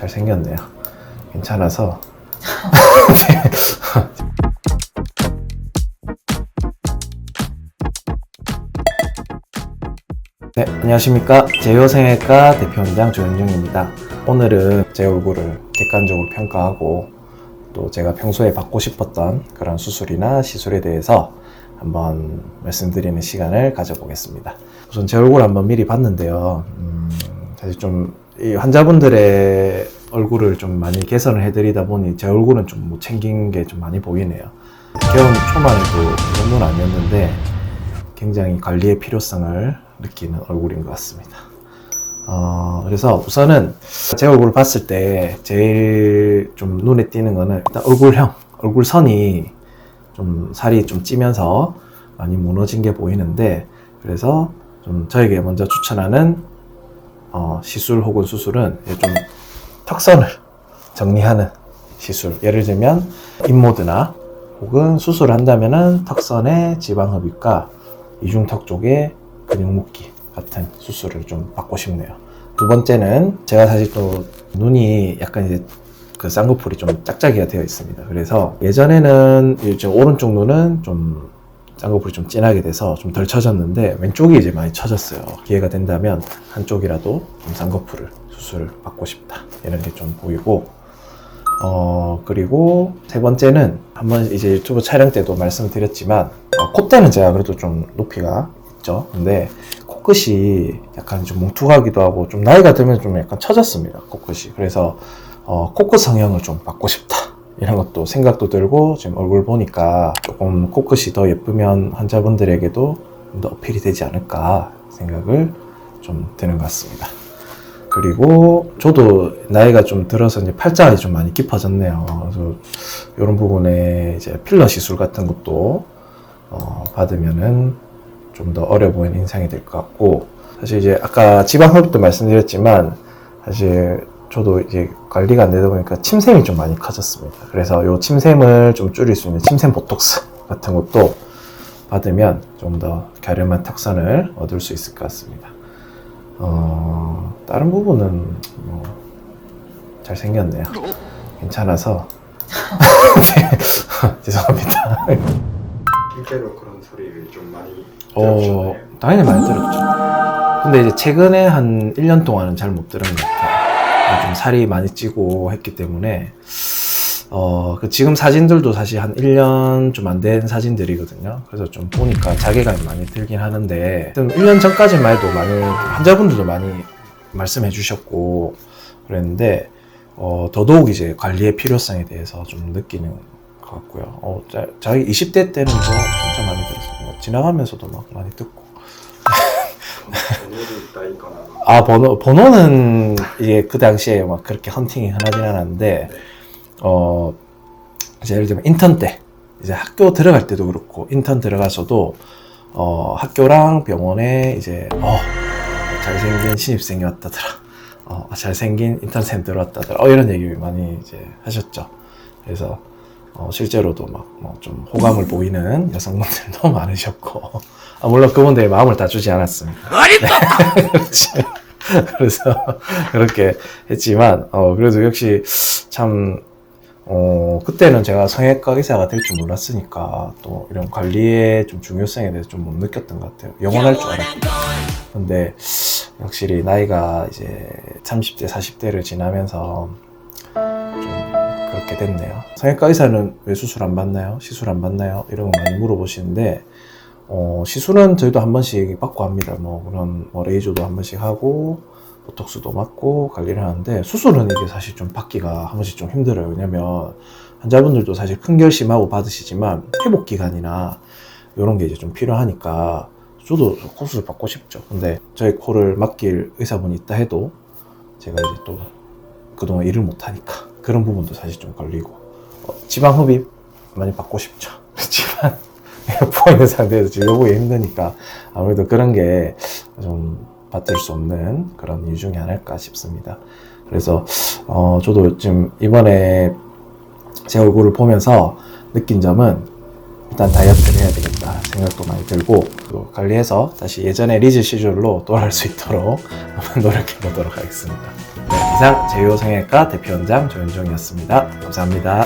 잘생겼네요. 괜찮아서. 네, 안녕하십니까. 제효생애과 대표원장 조현중입니다. 오늘은 제 얼굴을 객관적으로 평가하고 또 제가 평소에 받고 싶었던 그런 수술이나 시술에 대해서 한번 말씀드리는 시간을 가져보겠습니다. 우선 제 얼굴 한번 미리 봤는데요. 사실 좀 이 환자분들의 얼굴을 좀 많이 개선을 해드리다 보니 제 얼굴은 좀 못 챙긴 게 좀 많이 보이네요. 개원 초반에도 이 정도는 아니었는데 굉장히 관리의 필요성을 느끼는 얼굴인 것 같습니다. 그래서 우선은 제 얼굴을 봤을 때 제일 좀 눈에 띄는 거는 일단 얼굴형, 얼굴선이 좀 살이 좀 찌면서 많이 무너진 게 보이는데, 그래서 좀 저에게 먼저 추천하는 시술 혹은 수술은 좀 턱선을 정리하는 시술. 예를 들면 인모드나 혹은 수술을 한다면은 턱선의 지방흡입과 이중턱 쪽에 근육 묶기 같은 수술을 좀 받고 싶네요. 두 번째는 제가 사실 또 눈이 약간 이제 그 쌍꺼풀이 좀 짝짝이가 되어 있습니다. 그래서 예전에는 이제 오른쪽 눈은 좀 쌍꺼풀이 좀 진하게 돼서 좀 덜 처졌는데 왼쪽이 이제 많이 처졌어요. 기회가 된다면 한쪽이라도 좀 쌍꺼풀을 수술을 받고 싶다, 이런 게 좀 보이고, 그리고 세 번째는 한번 이제 유튜브 촬영 때도 말씀드렸지만 콧대는 제가 그래도 좀 높이가 있죠. 근데 코끝이 약간 좀 뭉툭하기도 하고 좀 나이가 들면 좀 약간 처졌습니다, 코끝이. 그래서 코끝 성형을 좀 받고 싶다, 이런 것도 생각도 들고, 지금 얼굴 보니까 조금 코끝이 더 예쁘면 환자분들에게도 좀 더 어필이 되지 않을까 생각을 좀 드는 것 같습니다. 그리고 저도 나이가 좀 들어서 이제 팔자가 좀 많이 깊어졌네요. 그래서 이런 부분에 이제 필러 시술 같은 것도 받으면은 좀 더 어려 보이는 인상이 될 것 같고, 사실 이제 아까 지방흡입도 말씀드렸지만 사실 저도 이제 관리가 안 되다 보니까 침샘이 좀 많이 커졌습니다. 그래서 이 침샘을 좀 줄일 수 있는 침샘 보톡스 같은 것도 받으면 좀 더 갸름한 턱선을 얻을 수 있을 것 같습니다. 다른 부분은 뭐 잘생겼네요. 괜찮아서. 죄송합니다. 실제로 그런 소리를 좀 많이 들으셨나요? 당연히 많이 들었죠. 근데 이제 최근에 한 1년 동안은 잘 못 들은 것 같아요. 좀 살이 많이 찌고 했기 때문에, 지금 사진들도 사실 한 1년 좀 안 된 사진들이거든요. 그래서 좀 보니까 자괴감이 많이 들긴 하는데, 1년 전까지만 해도 많이, 환자분들도 많이 말씀해 주셨고 그랬는데, 더더욱 이제 관리의 필요성에 대해서 좀 느끼는 것 같고요. 자기 20대 때는 뭐 진짜 많이 들었어요. 지나가면서도 막 많이 듣고. 번호를 따있거나. 번호는 이게 그 당시에 막 그렇게 헌팅이 흔하진 않았는데, 이제 예를 들면 인턴 때, 이제 학교 들어갈 때도 그렇고, 인턴 들어가서도, 학교랑 병원에 이제, 잘생긴 신입생이 왔다더라. 잘생긴 인턴생 들어왔다더라. 이런 얘기 많이 이제 하셨죠. 그래서, 실제로도 막, 좀 호감을 보이는 여성분들도 많으셨고, 물론 그분들의 마음을 다 주지 않았습니다. 네. 그래서, 그렇게 했지만, 그래도 역시 참, 그때는 제가 성형외과 의사가 될 줄 몰랐으니까, 또 이런 관리의 좀 중요성에 대해서 좀 못 느꼈던 것 같아요. 영원할 줄 알았고. 근데, 확실히 나이가 이제 30대, 40대를 지나면서, 그렇게 됐네요. 성형외과 의사는 왜 수술 안 받나요? 시술 안 받나요? 이런 거 많이 물어보시는데, 시술은 저희도 한 번씩 받고 합니다. 그런, 레이저도 한 번씩 하고, 보톡스도 맞고 관리를 하는데, 수술은 이게 사실 좀 받기가 한 번씩 좀 힘들어요. 왜냐면, 환자분들도 사실 큰 결심하고 받으시지만, 회복 기간이나, 이런 게 이제 좀 필요하니까, 저도 코수술 받고 싶죠. 근데, 저희 코를 맡길 의사분이 있다 해도, 제가 이제 또, 그동안 일을 못하니까, 그런 부분도 사실 좀 걸리고, 지방 흡입 많이 받고 싶죠. 그렇지만 부어 있는 상태에서 지금 여보기 힘드니까 아무래도 그런 게 좀 받을 수 없는 그런 이유 중에 하나일까 싶습니다. 그래서 저도 지금 이번에 제 얼굴을 보면서 느낀 점은, 일단 다이어트를 해야 되겠다. 생각도 많이 들고 또 관리해서 다시 예전의 리즈 시절로 돌아갈 수 있도록 한번 노력해 보도록 하겠습니다. 네, 이상 제휴 성형외과 대표원장 조현종이었습니다. 감사합니다.